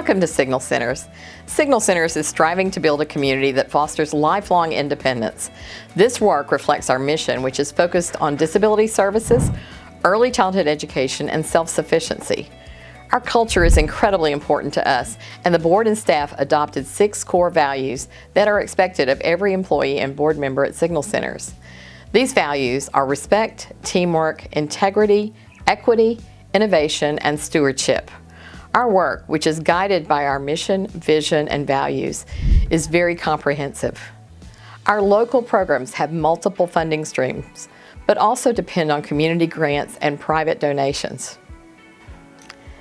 Welcome to Signal Centers. Signal Centers is striving to build a community that fosters lifelong independence. This work reflects our mission, which is focused on disability services, early childhood education, and self-sufficiency. Our culture is incredibly important to us, and the board and staff adopted 6 core values that are expected of every employee and board member at Signal Centers. These values are respect, teamwork, integrity, equity, innovation, and stewardship. Our work, which is guided by our mission, vision, and values, is very comprehensive. Our local programs have multiple funding streams, but also depend on community grants and private donations.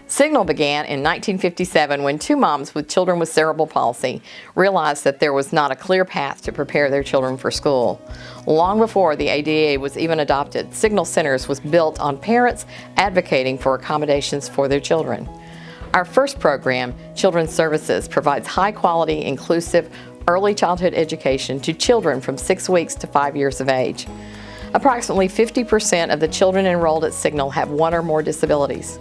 Signal began in 1957 when 2 moms with children with cerebral palsy realized that there was not a clear path to prepare their children for school. Long before the ADA was even adopted, Signal Centers was built on parents advocating for accommodations for their children. Our first program, Children's Services, provides high-quality, inclusive, early childhood education to children from 6 weeks to 5 years of age. Approximately 50% of the children enrolled at Signal have 1 or more disabilities.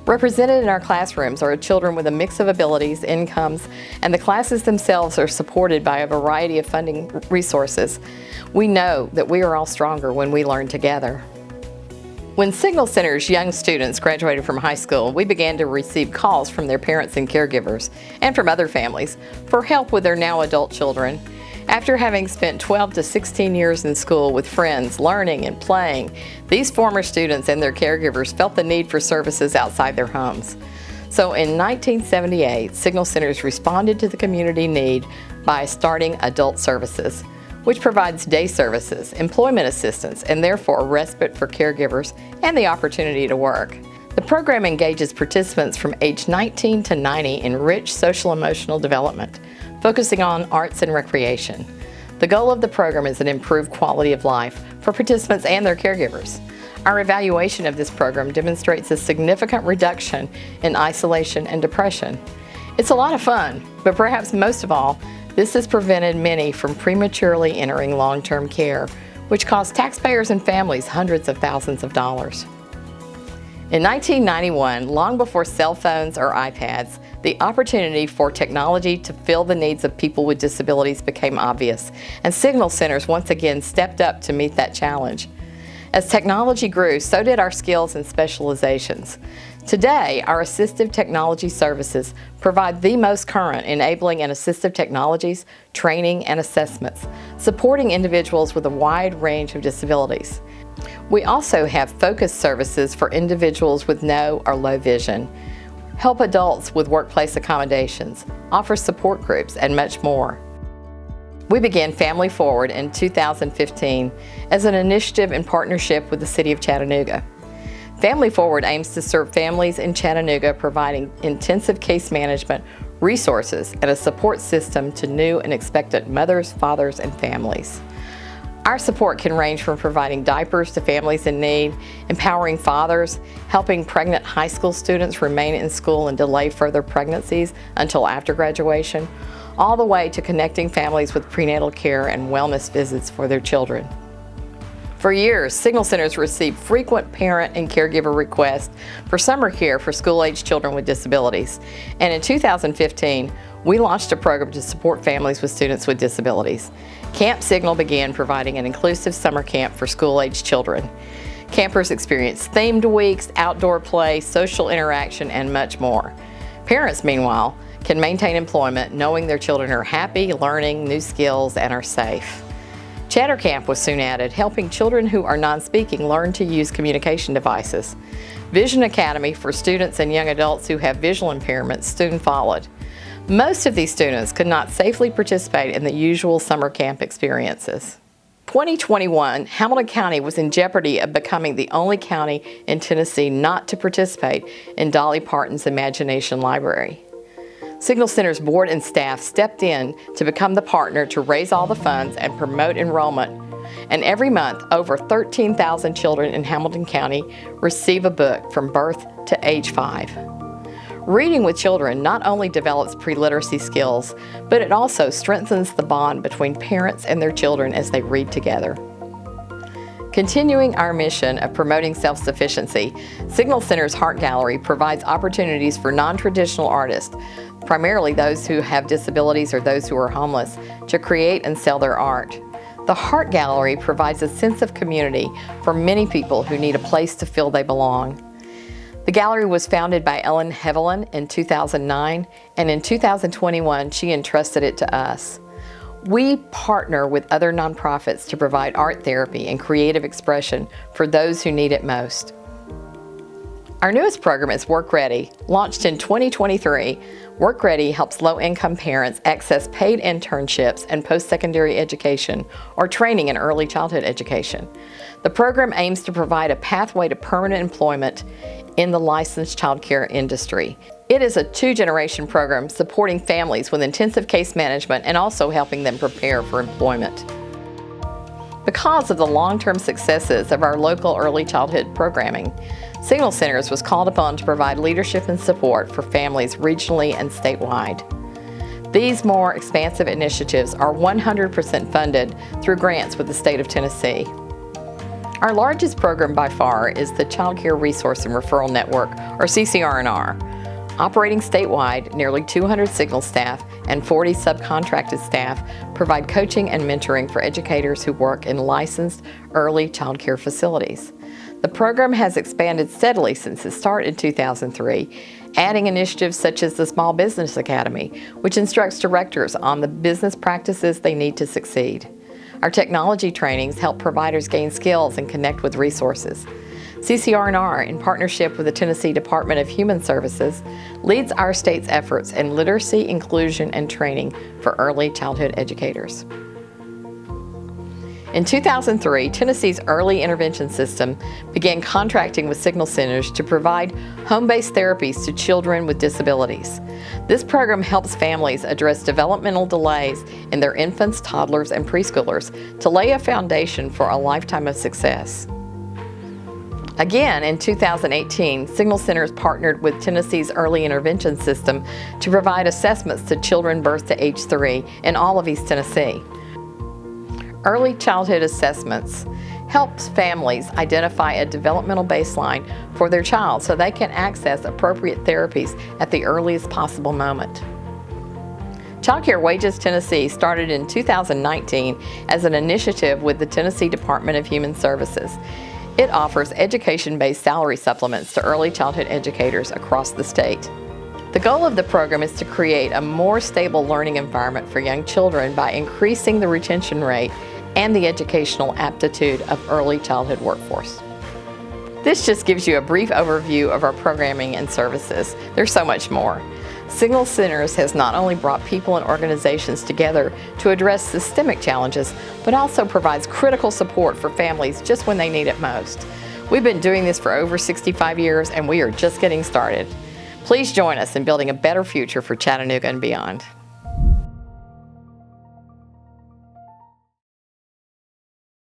Represented in our classrooms are children with a mix of abilities, incomes, and the classes themselves are supported by a variety of funding resources. We know that we are all stronger when we learn together. When Signal Center's young students graduated from high school, we began to receive calls from their parents and caregivers, and from other families, for help with their now adult children. After having spent 12 to 16 years in school with friends, learning and playing, these former students and their caregivers felt the need for services outside their homes. So in 1978, Signal Centers responded to the community need by starting Adult Services, which provides day services, employment assistance, and therefore respite for caregivers and the opportunity to work. The program engages participants from age 19 to 90 in rich social-emotional development, focusing on arts and recreation. The goal of the program is an improved quality of life for participants and their caregivers. Our evaluation of this program demonstrates a significant reduction in isolation and depression. It's a lot of fun, but perhaps most of all, this has prevented many from prematurely entering long-term care, which costs taxpayers and families hundreds of thousands of dollars. In 1991, long before cell phones or iPads, the opportunity for technology to fill the needs of people with disabilities became obvious, and Signal Centers once again stepped up to meet that challenge. As technology grew, so did our skills and specializations. Today, our assistive technology services provide the most current enabling and assistive technologies, training, and assessments, supporting individuals with a wide range of disabilities. We also have focused services for individuals with no or low vision, help adults with workplace accommodations, offer support groups, and much more. We began Family Forward in 2015 as an initiative in partnership with the City of Chattanooga. Family Forward aims to serve families in Chattanooga, providing intensive case management, resources, and a support system to new and expectant mothers, fathers, and families. Our support can range from providing diapers to families in need, empowering fathers, helping pregnant high school students remain in school and delay further pregnancies until after graduation, all the way to connecting families with prenatal care and wellness visits for their children. For years, Signal Centers received frequent parent and caregiver requests for summer care for school-aged children with disabilities. And in 2015, we launched a program to support families with students with disabilities. Camp Signal began providing an inclusive summer camp for school-aged children. Campers experienced themed weeks, outdoor play, social interaction, and much more. Parents, meanwhile, can maintain employment knowing their children are happy, learning new skills, and are safe. Chatter Camp was soon added, helping children who are non-speaking learn to use communication devices. Vision Academy for students and young adults who have visual impairments soon followed. Most of these students could not safely participate in the usual summer camp experiences. 2021, Hamilton County was in jeopardy of becoming the only county in Tennessee not to participate in Dolly Parton's Imagination Library. Signal Centers board and staff stepped in to become the partner to raise all the funds and promote enrollment. And every month, over 13,000 children in Hamilton County receive a book from birth to age 5. Reading with children not only develops pre-literacy skills, but it also strengthens the bond between parents and their children as they read together. Continuing our mission of promoting self-sufficiency, Signal Center's Art Gallery provides opportunities for non-traditional artists, primarily those who have disabilities or those who are homeless, to create and sell their art. The Art Gallery provides a sense of community for many people who need a place to feel they belong. The gallery was founded by Ellen Hevelin in 2009, and in 2021 she entrusted it to us. We partner with other nonprofits to provide art therapy and creative expression for those who need it most. Our newest program is Work Ready. Launched in 2023, Work Ready helps low-income parents access paid internships and post-secondary education or training in early childhood education. The program aims to provide a pathway to permanent employment in the licensed child care industry. It is a two-generation program supporting families with intensive case management and also helping them prepare for employment. Because of the long-term successes of our local early childhood programming, Signal Centers was called upon to provide leadership and support for families regionally and statewide. These more expansive initiatives are 100% funded through grants with the state of Tennessee. Our largest program by far is the Child Care Resource and Referral Network, or CCR&R. Operating statewide, nearly 200 Signal staff and 40 subcontracted staff provide coaching and mentoring for educators who work in licensed early child care facilities. The program has expanded steadily since its start in 2003, adding initiatives such as the Small Business Academy, which instructs directors on the business practices they need to succeed. Our technology trainings help providers gain skills and connect with resources. CCR&R, in partnership with the Tennessee Department of Human Services, leads our state's efforts in literacy, inclusion, and training for early childhood educators. In 2003, Tennessee's Early Intervention System began contracting with Signal Centers to provide home-based therapies to children with disabilities. This program helps families address developmental delays in their infants, toddlers, and preschoolers to lay a foundation for a lifetime of success. Again, in 2018, Signal Centers partnered with Tennessee's Early Intervention System to provide assessments to children birth to age 3 in all of East Tennessee. Early childhood assessments helps families identify a developmental baseline for their child so they can access appropriate therapies at the earliest possible moment. Child Care Wages Tennessee started in 2019 as an initiative with the Tennessee Department of Human Services. It offers education-based salary supplements to early childhood educators across the state. The goal of the program is to create a more stable learning environment for young children by increasing the retention rate and the educational aptitude of early childhood workforce. This just gives you a brief overview of our programming and services. There's so much more. Signal Centers has not only brought people and organizations together to address systemic challenges, but also provides critical support for families just when they need it most. We've been doing this for over 65 years, and we are just getting started. Please join us in building a better future for Chattanooga and beyond.